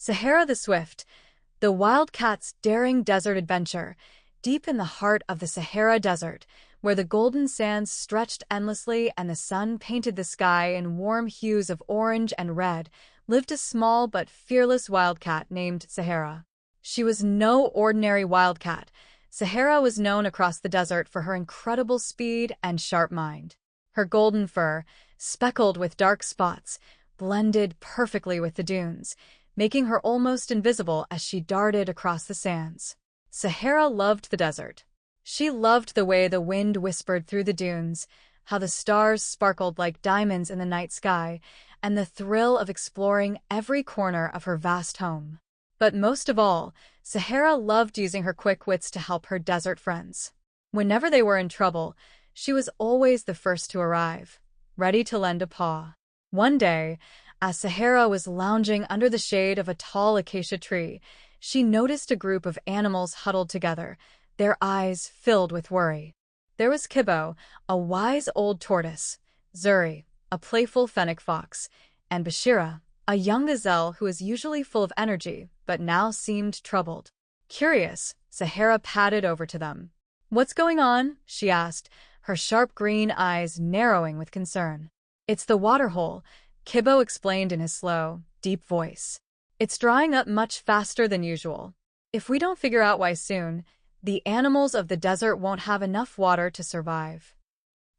Sahara the Swift, the wildcat's daring desert adventure, deep in the heart of the Sahara Desert, where the golden sands stretched endlessly and the sun painted the sky in warm hues of orange and red, lived a small but fearless wildcat named Sahara. She was no ordinary wildcat. Sahara was known across the desert for her incredible speed and sharp mind. Her golden fur, speckled with dark spots, blended perfectly with the dunes, making her almost invisible as she darted across the sands. Sahara loved the desert. She loved the way the wind whispered through the dunes, how the stars sparkled like diamonds in the night sky, and the thrill of exploring every corner of her vast home. But most of all, Sahara loved using her quick wits to help her desert friends. Whenever they were in trouble, she was always the first to arrive, ready to lend a paw. One day, as Sahara was lounging under the shade of a tall acacia tree, she noticed a group of animals huddled together, their eyes filled with worry. There was Kibbo, a wise old tortoise, Zuri, a playful fennec fox, and Bashira, a young gazelle who was usually full of energy but now seemed troubled. Curious, Sahara padded over to them. "What's going on?" she asked, her sharp green eyes narrowing with concern. "It's the waterhole," Kibbo explained in his slow, deep voice. "It's drying up much faster than usual. If we don't figure out why soon, the animals of the desert won't have enough water to survive."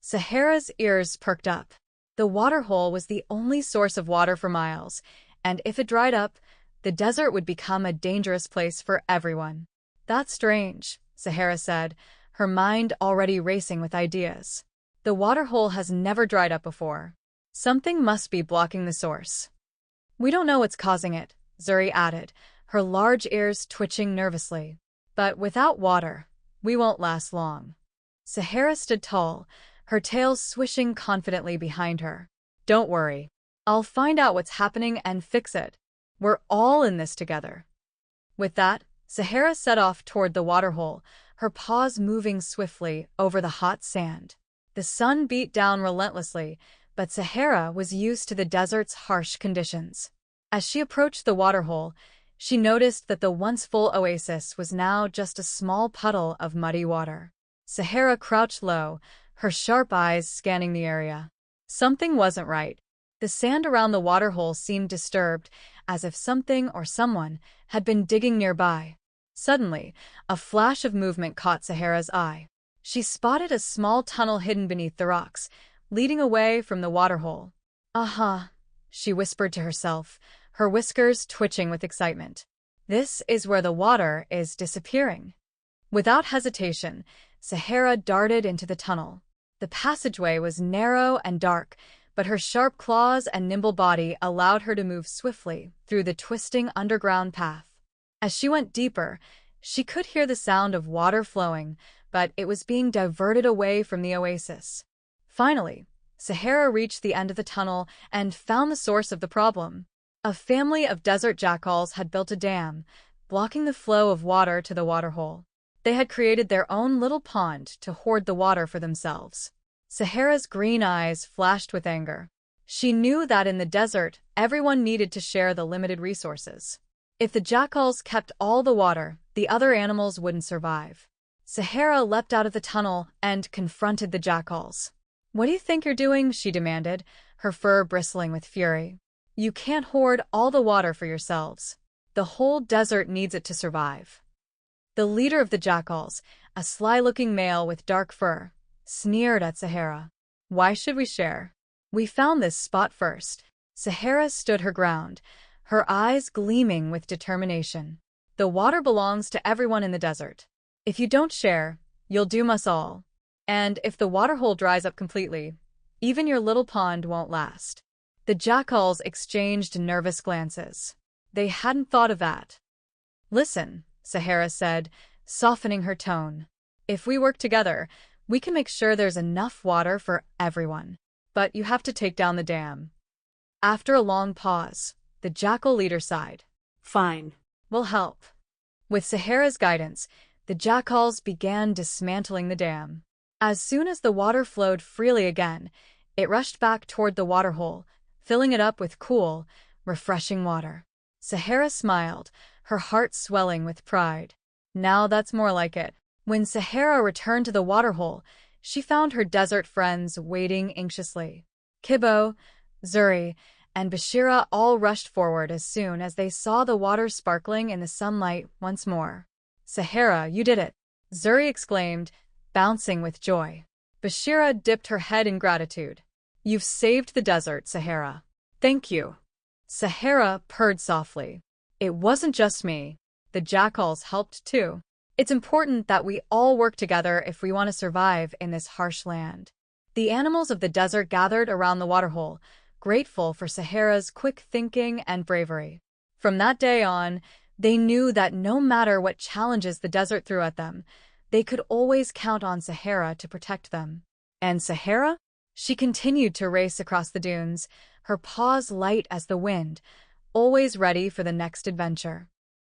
Sahara's ears perked up. The waterhole was the only source of water for miles, and if it dried up, the desert would become a dangerous place for everyone. "That's strange," Sahara said, her mind already racing with ideas. "The waterhole has never dried up before. Something must be blocking the source." "We don't know what's causing it," Zuri added, her large ears twitching nervously. "But without water, we won't last long." Sahara stood tall, her tail swishing confidently behind her. "Don't worry. I'll find out what's happening and fix it. We're all in this together." With that, Sahara set off toward the waterhole, her paws moving swiftly over the hot sand. The sun beat down relentlessly, but Sahara was used to the desert's harsh conditions. As she approached the waterhole, she noticed that the once full oasis was now just a small puddle of muddy water. Sahara crouched low, her sharp eyes scanning the area. Something wasn't right. The sand around the waterhole seemed disturbed, as if something or someone had been digging nearby. Suddenly, a flash of movement caught Sahara's eye. She spotted a small tunnel hidden beneath the rocks, leading away from the waterhole. "Uh-huh," she whispered to herself, her whiskers twitching with excitement. "This is where the water is disappearing." Without hesitation, Sahara darted into the tunnel. The passageway was narrow and dark, but her sharp claws and nimble body allowed her to move swiftly through the twisting underground path. As she went deeper, she could hear the sound of water flowing, but it was being diverted away from the oasis. Finally, Sahara reached the end of the tunnel and found the source of the problem. A family of desert jackals had built a dam, blocking the flow of water to the waterhole. They had created their own little pond to hoard the water for themselves. Sahara's green eyes flashed with anger. She knew that in the desert, everyone needed to share the limited resources. If the jackals kept all the water, the other animals wouldn't survive. Sahara leapt out of the tunnel and confronted the jackals. "What do you think you're doing?" she demanded, her fur bristling with fury. "You can't hoard all the water for yourselves. The whole desert needs it to survive." The leader of the jackals, a sly-looking male with dark fur, sneered at Sahara. "Why should we share? We found this spot first." Sahara stood her ground, her eyes gleaming with determination. "The water belongs to everyone in the desert. If you don't share, you'll doom us all. And if the waterhole dries up completely, even your little pond won't last." The jackals exchanged nervous glances. They hadn't thought of that. "Listen," Sahara said, softening her tone. "If we work together, we can make sure there's enough water for everyone. But you have to take down the dam." After a long pause, the jackal leader sighed. "Fine. "We'll help." With Sahara's guidance, the jackals began dismantling the dam. As soon as the water flowed freely again, it rushed back toward the waterhole, filling it up with cool, refreshing water. Sahara smiled, her heart swelling with pride. Now that's more like it. When Sahara returned to the waterhole, she found her desert friends waiting anxiously. Kibo, Zuri, and Bashira all rushed forward as soon as they saw the water sparkling in the sunlight once more. "Sahara, you did it!" Zuri exclaimed, bouncing with joy. Bashira dipped her head in gratitude. "You've saved the desert, Sahara." "Thank you." Sahara purred softly. "It wasn't just me. The jackals helped too. It's important that we all work together if we want to survive in this harsh land." The animals of the desert gathered around the waterhole, grateful for Sahara's quick thinking and bravery. From that day on, they knew that no matter what challenges the desert threw at them, they could always count on Sahara to protect them. And Sahara? She continued to race across the dunes, her paws light as the wind, always ready for the next adventure.